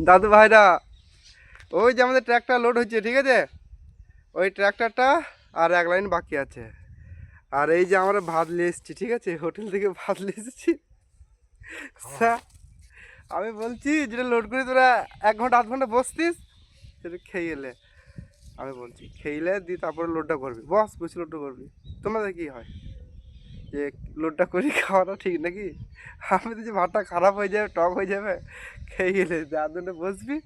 দাদু ভাইরা, ওই যে আমাদের ট্র্যাক্টর লোড হচ্ছে, ঠিক আছে, ওই ট্র্যাক্টরটা আর এক লাইন বাকি আছে। আর এই যে আমরা ভাত নিয়ে এসেছি, ঠিক আছে, হোটেল থেকে ভাত নিয়ে এসেছি। আমি বলছি যেটা লোড করে তোরা 1 ঘন্টা 8 ঘন্টা বসতিস, সেটা খেয়ে এলে। আমি বলছি খেইলে দিয়ে তারপরে লোডটা করবি, বস বসে লোডটা করবি। তোমাদের কি হয় যে লোডটা করি খাওয়াটা ঠিক নাকি? আমি তো যে ভাতটা খারাপ হয়ে যাবে, টক হয়ে যাবে, খেয়ে গেলে যার জন্য বসবি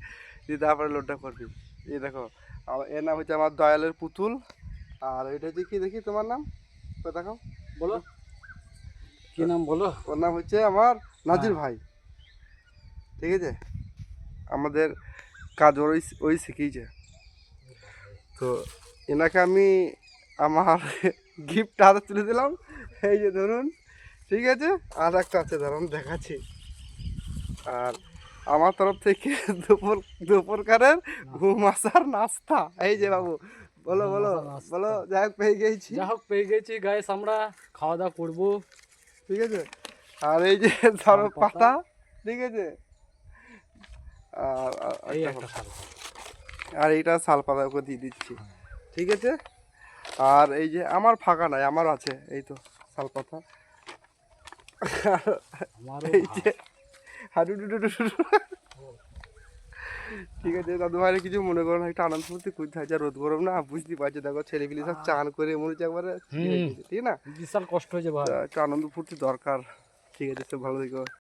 দিয়ে তারপরে লোডটা করবি। এই দেখো, এর নাম হচ্ছে আমার দয়ালের পুতুল। আর এটা হচ্ছে কি দেখি তোমার নাম দেখাও, বলো কি নাম বলো। ওর নাম হচ্ছে আমার নাজির ভাই, ঠিক আছে। আমাদের কাজ ওই ওই শিখিয়েছে। তো এনাকে আমি আমার গিফট হাতে তুলে দিলাম, এই যে ধরুন, ঠিক আছে। আর একটা আছে ধরুন, দেখাচ্ছি। আর আমার তরফ থেকে দুপুরকারের ঘুম আসার নাস্তা, এই যে বাবু, বলো বলো বলো, যাই হোক পেয়ে গেছি, যা হোক পেয়ে গেছি গাইস, আমরা খাওয়া দাওয়া করবো, ঠিক আছে। আর এই যে ধরো পাতা, ঠিক আছে। আর এই একটা একটা শাল। আর এইটা শাল পাতা ওকে দিয়ে দিচ্ছি, ঠিক আছে। আর এই যে আমার ফাঁকা নাই, আমার আছে এই তো শাল পাতা। আমারও এই যে হাডু ঠিক আছে দাদু ভাইরা, কিছু মনে করো না, একটা আনন্দ ফুর্তি করতে হয়, যা রোদ গরম না, বুঝতে পারছি। দেখো ছেলেপিলি সব চান করে মনে হচ্ছে একবারে ঠিক না, বিশাল কষ্ট হয়েছে ভাই। একটু আনন্দ ফুর্তি দরকার, ঠিক আছে। সব ভালো থেকো।